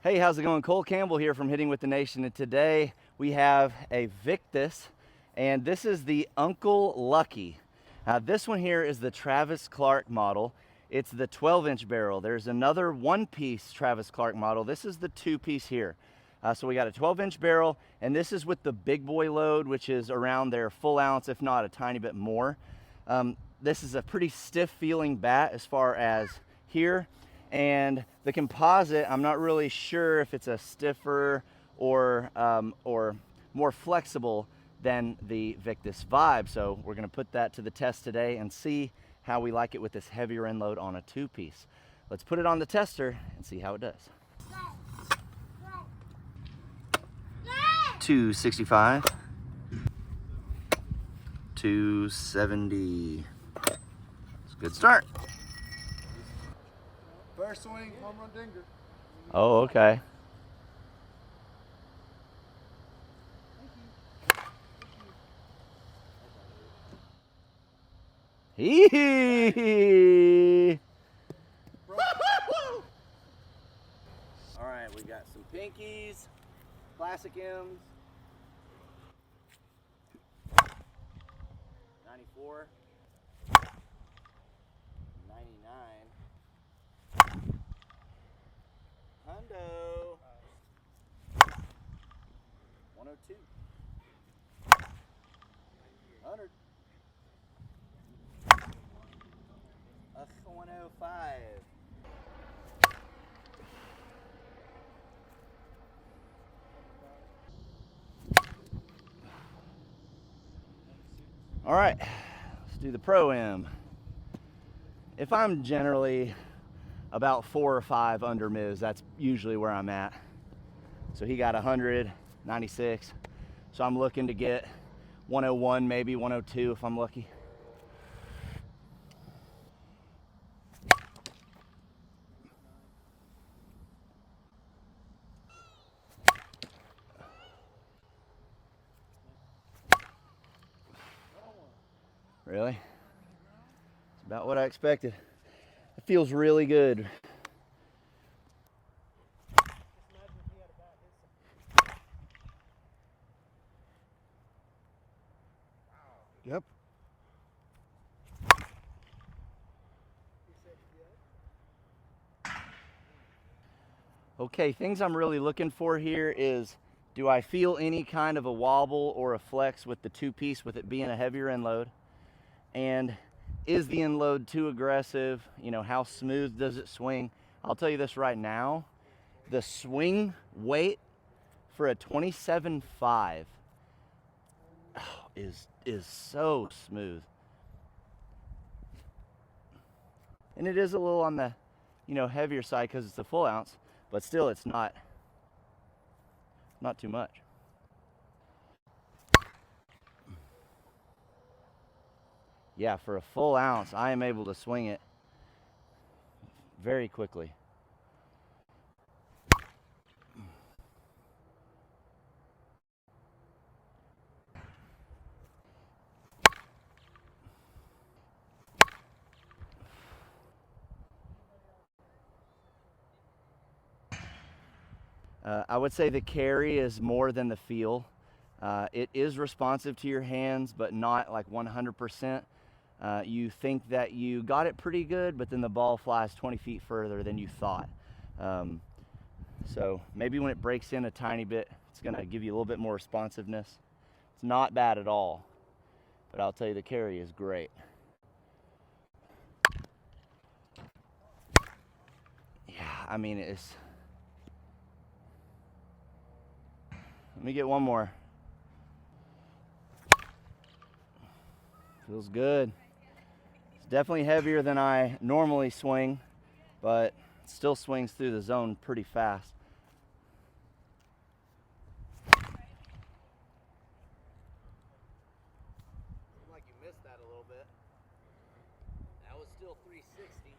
Hey, how's it going? Cole Campbell here from Hitting with the Nation, and today we have a Victus, and this is the Uncle Lucky. This one here is the Travis Clark model. It's the 12-inch barrel. There's another one-piece Travis Clark model. This is the two-piece here. So we got a 12-inch barrel, and this is with the big boy load, which is around their full ounce, if not a tiny bit more. This is a pretty stiff feeling bat as far as here. And the composite, I'm not really sure if it's a stiffer or more flexible than the Victus Vibe. So we're gonna put that to the test today and see how we like it with this heavier end load on a two-piece. Let's put it on the tester and see how it does. 265, 270. It's a good start. First swing, home run dinger. Oh, okay. Hee. All right, we got some pinkies, classic M's, 94, 99. Hundo. 102. 100. 105. All right, let's do the Pro M. If I'm generally about 4 or 5 under Miz, that's usually where I'm at. So he got 100, 96. So I'm looking to get 101, maybe 102 if I'm lucky. Really? It's about what I expected. It feels really good. Yep. Okay, things I'm really looking for here is, do I feel any kind of a wobble or a flex with the two-piece with it being a heavier end load? And is the end load too aggressive? You know, how smooth does it swing? I'll tell you this right now, the swing weight for a 27.5 is so smooth. And it is a little on the, you know, heavier side because it's a full ounce, but still it's not too much. Yeah, for a full ounce, I am able to swing it very quickly. I would say the carry is more than the feel. It is responsive to your hands, but not like 100%. You think that you got it pretty good, but then the ball flies 20 feet further than you thought. So maybe when it breaks in a tiny bit, it's gonna give you a little bit more responsiveness. It's not bad at all, but I'll tell you the carry is great. Yeah, I mean, it's... Let me get one more. Feels good. It's definitely heavier than I normally swing, but it still swings through the zone pretty fast. Seemed like you missed that a little bit. That was still 360.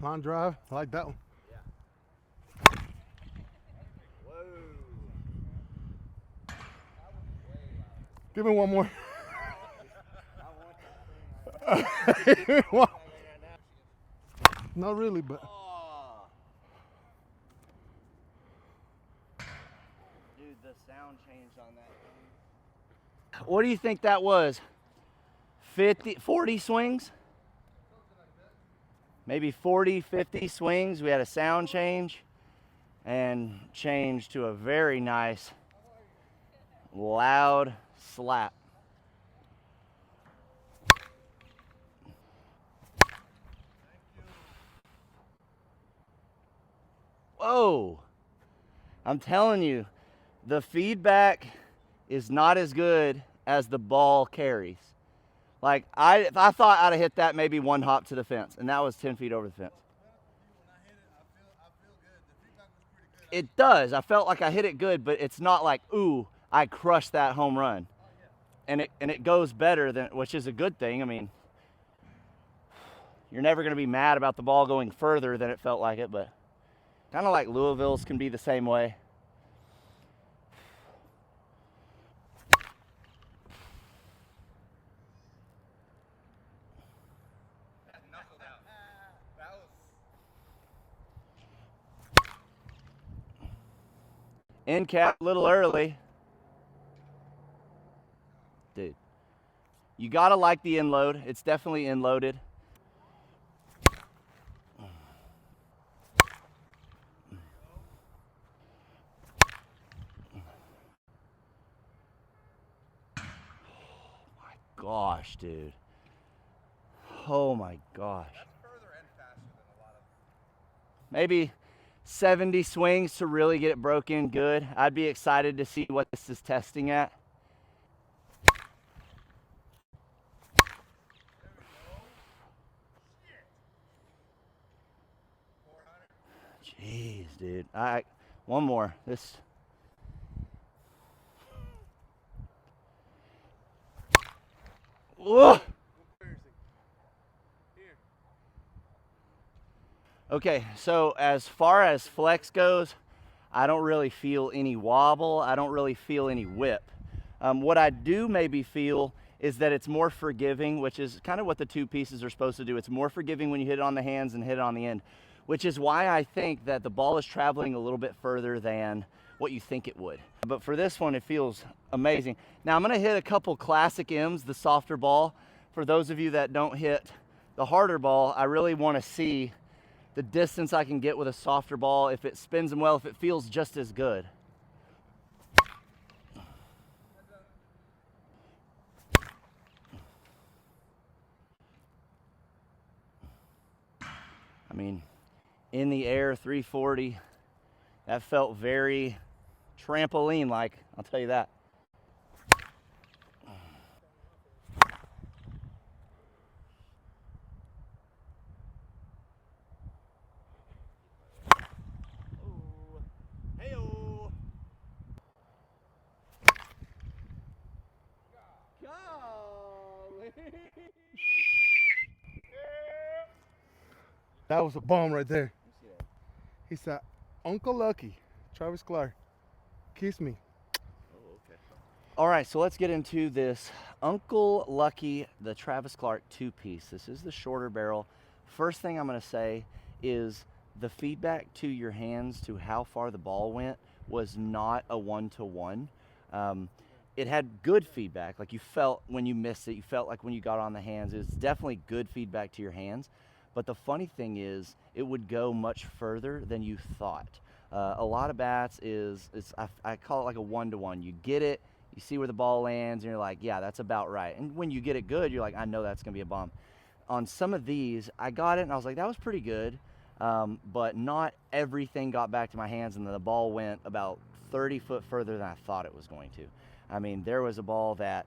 Line drive, I like that one. Yeah. Give me one more. Not really, but. Dude, the sound changed on that thing. What do you think that was? 40 swings? Maybe 40, 50 swings. We had a sound change and changed to a very nice, loud slap. Whoa! I'm telling you, the feedback is not as good as the ball carries. Like, I thought I'd have hit that maybe one hop to the fence, and that was 10 feet over the fence. It does. I felt like I hit it good, but it's not like, ooh, I crushed that home run. And it goes better than, which is a good thing. I mean, you're never going to be mad about the ball going further than it felt like it, but kind of like Louisville's can be the same way. End cap a little early. Dude, you gotta like the end load. It's definitely end loaded. Gosh, dude. Oh my gosh. Maybe 70 swings to really get it broken good. I'd be excited to see what this is testing at. Jeez, dude. One more. This. Whoa. Okay, so as far as flex goes, I don't really feel any wobble. I don't really feel any whip. What I do maybe feel is that it's more forgiving, which is kind of what the two pieces are supposed to do. It's more forgiving when you hit it on the hands and hit it on the end, which is why I think that the ball is traveling a little bit further than what you think it would. But for this one, it feels amazing. Now I'm gonna hit a couple classic M's, the softer ball. For those of you that don't hit the harder ball, I really wanna see the distance I can get with a softer ball, if it spins them well, if it feels just as good. I mean, in the air, 340, that felt very trampoline-like, I'll tell you that. That was a bomb right there. He said, Uncle Lucky, Travis Clark, kiss me. Oh, okay. All right, so let's get into this Uncle Lucky, the Travis Clark two-piece. This is the shorter barrel. First thing I'm gonna say is the feedback to your hands to how far the ball went was not a one-to-one. It had good feedback, like you felt when you missed it, you felt like when you got on the hands. It was definitely good feedback to your hands. But the funny thing is, it would go much further than you thought. A lot of bats I call it like a one-to-one. You get it, you see where the ball lands, and you're like, yeah, that's about right. And when you get it good, you're like, I know that's gonna be a bomb. On some of these, I got it and I was like, that was pretty good. But not everything got back to my hands, and the ball went about 30 foot further than I thought it was going to. I mean, there was a ball that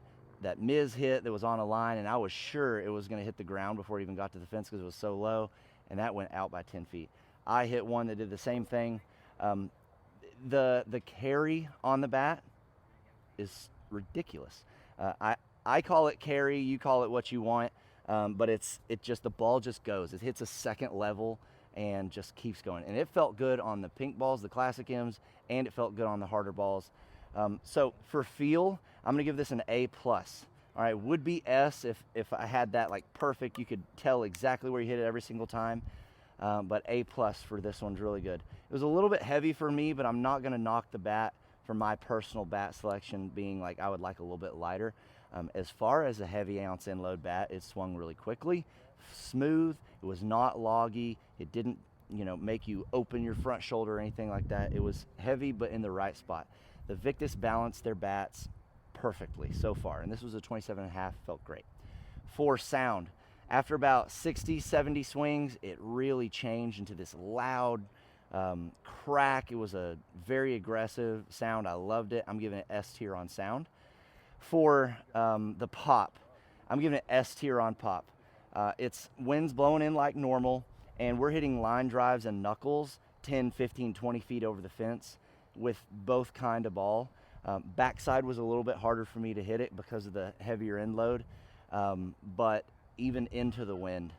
Miz hit that was on a line, and I was sure it was going to hit the ground before it even got to the fence because it was so low, and that went out by 10 feet. I hit one that did the same thing. The carry on the bat is ridiculous. I call it carry, you call it what you want, but the ball just goes. It hits a second level and just keeps going. And it felt good on the pink balls, the classic M's, and it felt good on the harder balls. So for feel, I'm gonna give this an A+. All right, would be S if I had that like perfect. You could tell exactly where you hit it every single time. But A+ for this one's really good. It was a little bit heavy for me, but I'm not gonna knock the bat for my personal bat selection being like I would like a little bit lighter. As far as a heavy ounce end load bat, it swung really quickly, smooth. It was not loggy. It didn't, you know, make you open your front shoulder or anything like that. It was heavy, but in the right spot. The Victus balanced their bats perfectly so far, and this was a 27.5, felt great. For sound, after about 60, 70 swings, it really changed into this loud crack. It was a very aggressive sound. I loved it. I'm giving it S tier on sound. For the pop, I'm giving it S tier on pop. It's wind's blowing in like normal, and we're hitting line drives and knuckles 10, 15, 20 feet over the fence with both kind of ball. Backside was a little bit harder for me to hit it because of the heavier end load, but even into the wind,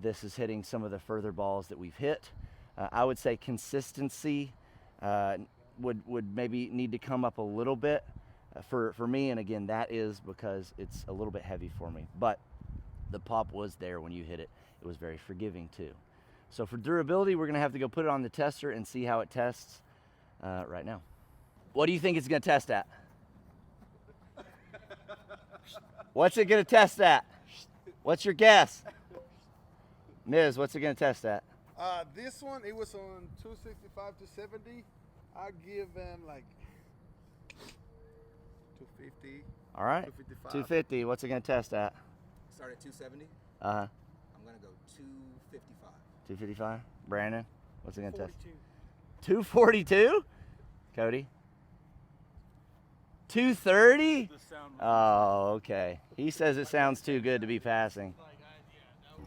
this is hitting some of the further balls that we've hit. I would say consistency would maybe need to come up a little bit for me, and again, that is because it's a little bit heavy for me, but the pop was there when you hit it. It was very forgiving too. So for durability, we're gonna have to go put it on the tester and see how it tests right now. What do you think it's gonna test at? What's it gonna test at? What's your guess? Miz, what's it gonna test at? This one, it was on 265 to 70. I give them like 250. All right, 255. 250. What's it gonna test at? Start at 270. Uh-huh. I'm gonna go 255. 255. Brandon, what's it gonna test? 242. 242. Cody. 230. Oh, okay. He says it sounds too good to be passing.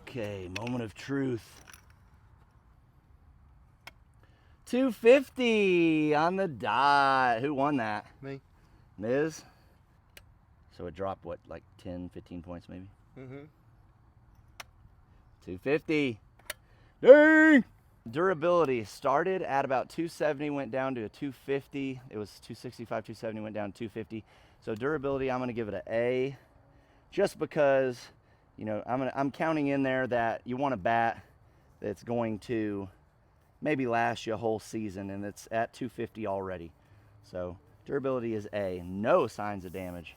Okay, moment of truth. 250 on the dot. Who won that? Me. Miz? So it dropped, what, like 10, 15 points maybe? Mm-hmm. 250. Dang! Durability started at about 270, went down to a 250. It was 265, 270, went down to 250. So durability, I'm gonna give it an A, just because, you know, I'm counting in there that you want a bat that's going to maybe last you a whole season, and it's at 250 already. So durability is A. No signs of damage.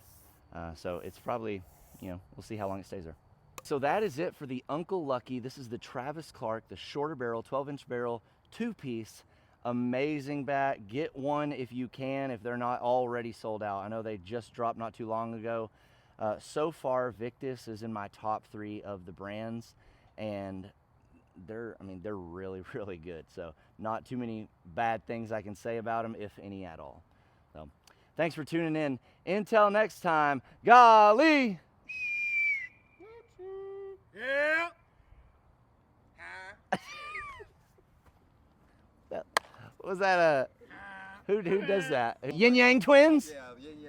So it's probably, you know, we'll see how long it stays there. So that is it for the Uncle Lucky. This is the Travis Clark, the shorter barrel, 12-inch barrel, 2-piece. Amazing bat. Get one if you can, if they're not already sold out. I know they just dropped not too long ago. So far, Victus is in my top 3 of the brands, and they're really, really good. So not too many bad things I can say about them, if any at all. So thanks for tuning in. Until next time, golly! Yeah. Was that who does that? Yin Yang Twins? Yeah, yeah, yeah.